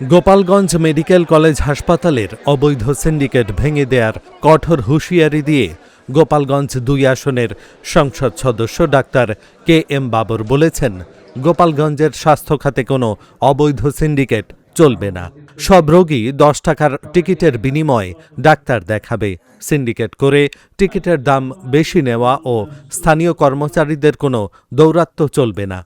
Gopalganj medical college হাসপাতালের অবৈধ syndicate ভেঙে দেয়ার কঠোর হুঁশিয়ারি দিয়ে গোপালগঞ্জ ২ আসনের সংসদ সদস্য ডাক্তার কে এম বাবর বলেছেন, গোপালগঞ্জের স্বাস্থ্য খাতে কোনো অবৈধ সিন্ডিকেট চলবে না। সব রোগী ১০ টাকার টিকিটের বিনিময়ে ডাক্তার দেখাবে। সিন্ডিকেট করে টিকিটের দাম বেশি নেওয়া ও স্থানীয় কর্মচারীদের কোনো দৌরাত্ম্য চলবে না।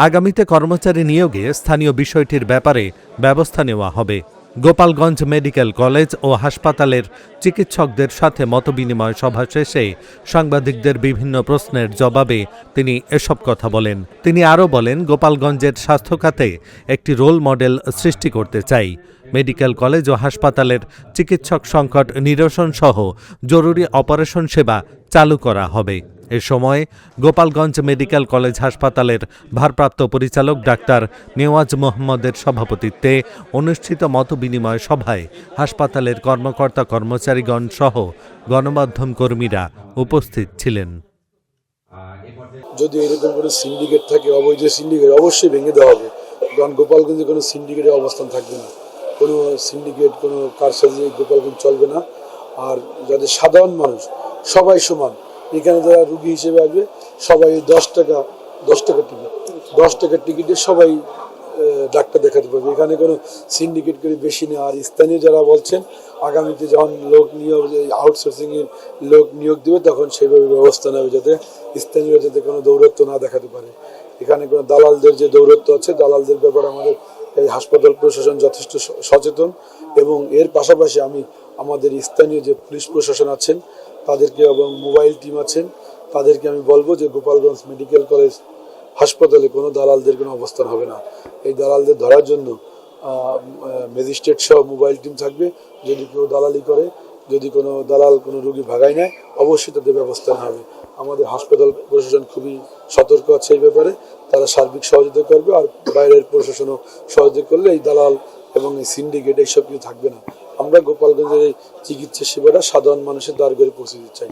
আগামীতে কর্মচারী নিয়োগে স্থানীয় বিষয়টির ব্যাপারে ব্যবস্থা নেওয়া হবে। গোপালগঞ্জ মেডিকেল কলেজ ও হাসপাতালের চিকিৎসকদের সাথে মতবিনিময় সভা শেষে সাংবাদিকদের বিভিন্ন প্রশ্নের জবাবে তিনি এসব কথা বলেন। তিনি আরও বলেন, গোপালগঞ্জের স্বাস্থ্য খাতে একটি রোল মডেল সৃষ্টি করতে চাই। মেডিকেল কলেজ ও হাসপাতালের চিকিৎসক সংকট নিরসন সহ জরুরি অপারেশন সেবা চালু করা হবে। এ সময় গোপালগঞ্জ মেডিকেল কলেজ হাসপাতালের ভারপ্রাপ্ত পরিচালক ডাক্তার নেওয়াজ মোহাম্মদের সভাপতিত্বে অনুষ্ঠিত মতবিনিময় সভায় হাসপাতালের কর্মকর্তা কর্মচারীগণ সহ গণমাধ্যম কর্মীরা উপস্থিত ছিলেন। যদি এরকম কোনো সিন্ডিকেট থাকে, অবৈধ সিন্ডিকেট অবশ্যই ভেঙে দেওয়া হবে, কারণ গোপালগঞ্জে কোনো সিন্ডিকেটের অবস্থান থাকবে না। কোনো সিন্ডিকেট, কোনো কারসাজি গোপালগঞ্জ চলবে না। আর যাদের সাধারণ মানুষ সবাই সমান, এখানে যারা রুগী হিসেবে আসবে সবাই ১০ টাকার টিকিটে সবাই ডাক্তার দেখাতে পারবে। এখানে কোনো সিন্ডিকেট করে বেশি নেই। আর স্থানীয় যারা বলছেন আগামীতে যখন লোক নিয়োগ, আউটসোর্সিংয়ের লোক নিয়োগ দেবে, তখন সেইভাবে ব্যবস্থা নেবে যাতে স্থানীয় যাতে কোনো দৌরত্ব না দেখাতে পারে। এখানে কোনো দালালদের যে দৌরত্ব আছে, দালালদের ব্যাপারে আমাদের এই হাসপাতাল প্রশাসন যথেষ্ট সচেতন। এবং এর পাশাপাশি আমাদের স্থানীয় যে পুলিশ প্রশাসন আছেন তাদেরকে, এবং মোবাইল টিম আছেন তাদেরকে আমি বলবো যে গোপালগঞ্জ মেডিকেল কলেজ হাসপাতালে কোনো দালালদের কোনো অবস্থান হবে না। এই দালালদের ধরার জন্য ম্যাজিস্ট্রেট সহ মোবাইল টিম থাকবে। যদি কেউ দালালি করে, যদি কোনো দালাল কোনো রুগী ভাগায় নেয়, অবশ্যই তাদের ব্যবস্থা নেওয়া হবে। আমাদের হাসপাতাল প্রশাসন খুবই সতর্ক আছে এই ব্যাপারে। তারা সার্বিক সহযোগিতা করবে। আর বাইরের প্রশাসনও সহযোগিতা করলে এই দালাল এবং এই সিন্ডিকেট এইসব কিছু থাকবে না। আমরা গোপালগঞ্জের এই চিকিৎসা সেবাটা সাধারণ মানুষের দ্বার ঘরে পৌঁছে দিতে চাই।